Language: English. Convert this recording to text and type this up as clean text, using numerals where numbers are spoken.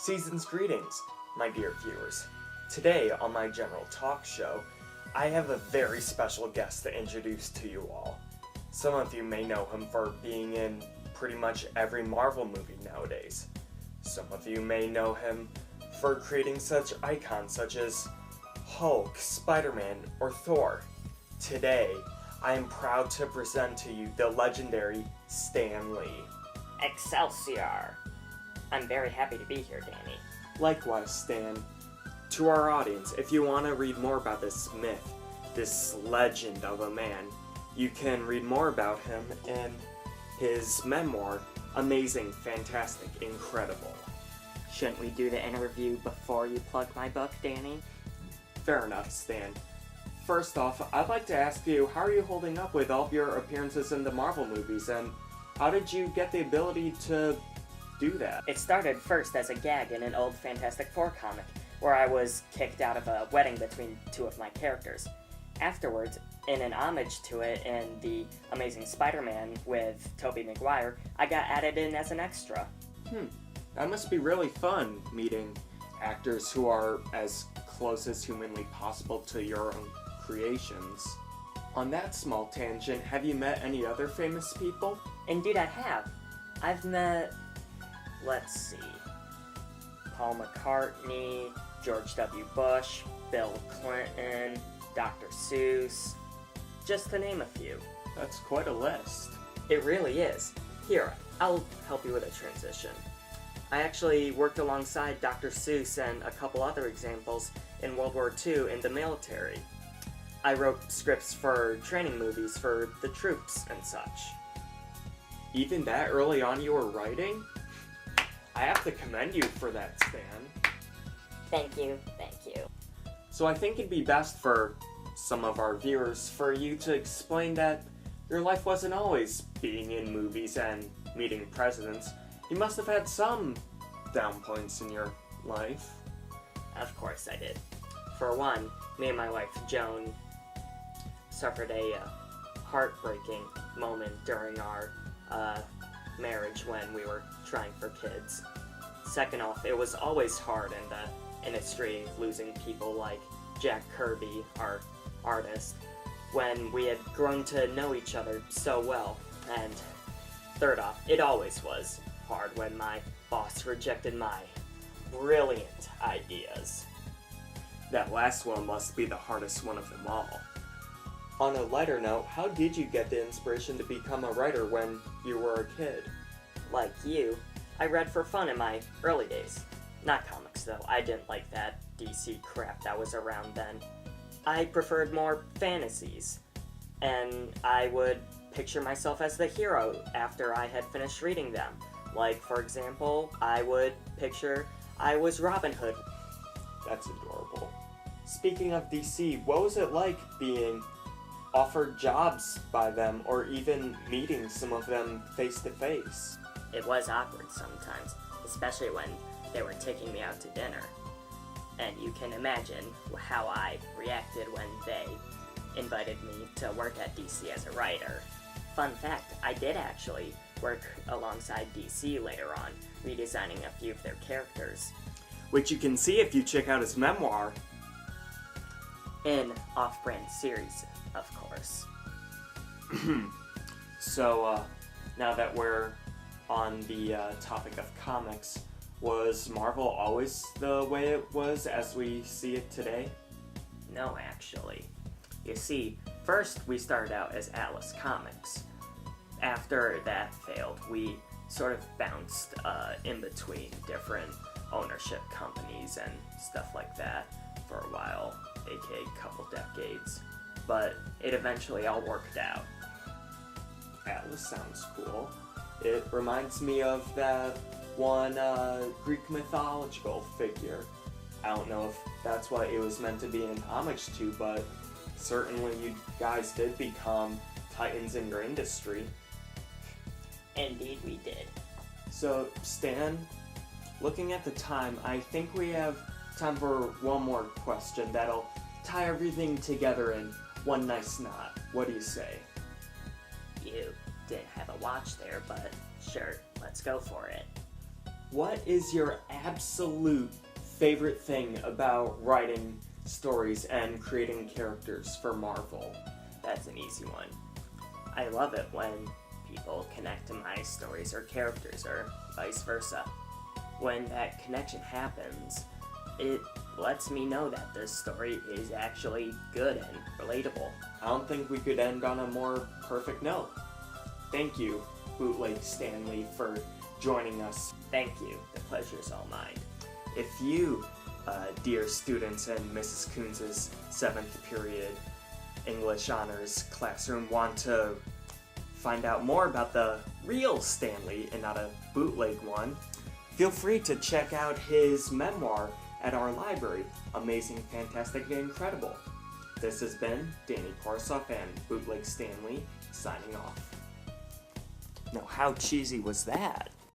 Season's greetings, my dear viewers. Today on my general talk show, I have a very special guest to introduce to you all. Some of you may know him for being in pretty much every Marvel movie nowadays. Some of you may know him for creating such icons such as Hulk, Spider-Man, or Thor. Today, I am proud to present to you the legendary Stan Lee. Excelsior! I'm very happy to be here, Danny. Likewise, Stan. To our audience, if you want to read more about this myth, this legend of a man, you can read more about him in his memoir, Amazing, Fantastic, Incredible. Shouldn't we do the interview before you plug my book, Danny? Fair enough, Stan. First off, I'd like to ask you, how are you holding up with all of your appearances in the Marvel movies, and how did you get the ability to do that? It started first as a gag in an old Fantastic Four comic, where I was kicked out of a wedding between two of my characters. Afterwards, in an homage to it in The Amazing Spider-Man with Tobey Maguire, I got added in as an extra. That must be really fun, meeting actors who are as close as humanly possible to your own creations. On that small tangent, have you met any other famous people? Indeed I have. I've met, let's see, Paul McCartney, George W. Bush, Bill Clinton, Dr. Seuss, just to name a few. That's quite a list. It really is. Here, I'll help you with a transition. I actually worked alongside Dr. Seuss and a couple other examples in World War II in the military. I wrote scripts for training movies for the troops and such. Even that early on you were writing? I have to commend you for that, Stan. Thank you, thank you. So I think it'd be best for some of our viewers for you to explain that your life wasn't always being in movies and meeting presidents. You must have had some down points in your life. Of course I did. For one, me and my wife Joan suffered a heartbreaking moment during our marriage when we were trying for kids. Second off, it was always hard in the industry losing people like Jack Kirby, our artist, when we had grown to know each other so well. And third off, it always was hard when my boss rejected my brilliant ideas. That last one must be the hardest one of them all. On a lighter note, how did you get the inspiration to become a writer when you were a kid? Like you, I read for fun in my early days. Not comics though, I didn't like that DC crap that was around then. I preferred more fantasies, and I would picture myself as the hero after I had finished reading them. Like, for example, I would picture I was Robin Hood. That's adorable. Speaking of DC, what was it like being offered jobs by them or even meeting some of them face to face? It was awkward sometimes, especially when they were taking me out to dinner. And you can imagine how I reacted when they invited me to work at DC as a writer. Fun fact, I did actually work alongside DC later on, redesigning a few of their characters. Which you can see if you check out his memoir. In off-brand series, of course. So, now that we're on the topic of comics, was Marvel always the way it was as we see it today? No, actually. You see, first we started out as Atlas Comics. After that failed, we sort of bounced in between different ownership companies and stuff like that for a while, aka a couple decades. But it eventually all worked out. Atlas sounds cool. It reminds me of that one Greek mythological figure. I don't know if that's what it was meant to be in homage to, but certainly you guys did become titans in your industry. Indeed we did. So, Stan, looking at the time, I think we have time for one more question that'll tie everything together in one nice knot. What do you say? You didn't have a watch there, but sure, let's go for it. what is your absolute favorite thing about writing stories and creating characters for Marvel? That's an easy one. I love it when people connect to my stories or characters or vice versa. When that connection happens, it lets me know that this story is actually good and relatable. I don't think we could end on a more perfect note. Thank you, Bootleg Stanley, for joining us. Thank you. The pleasure's all mine. If you, dear students in Mrs. Coons' 7th period English Honors classroom, want to find out more about the real Stanley and not a bootleg one, feel free to check out his memoir at our library, Amazing, Fantastic, and Incredible. This has been Danny Korsoff and Bootleg Stanley signing off. Now, how cheesy was that?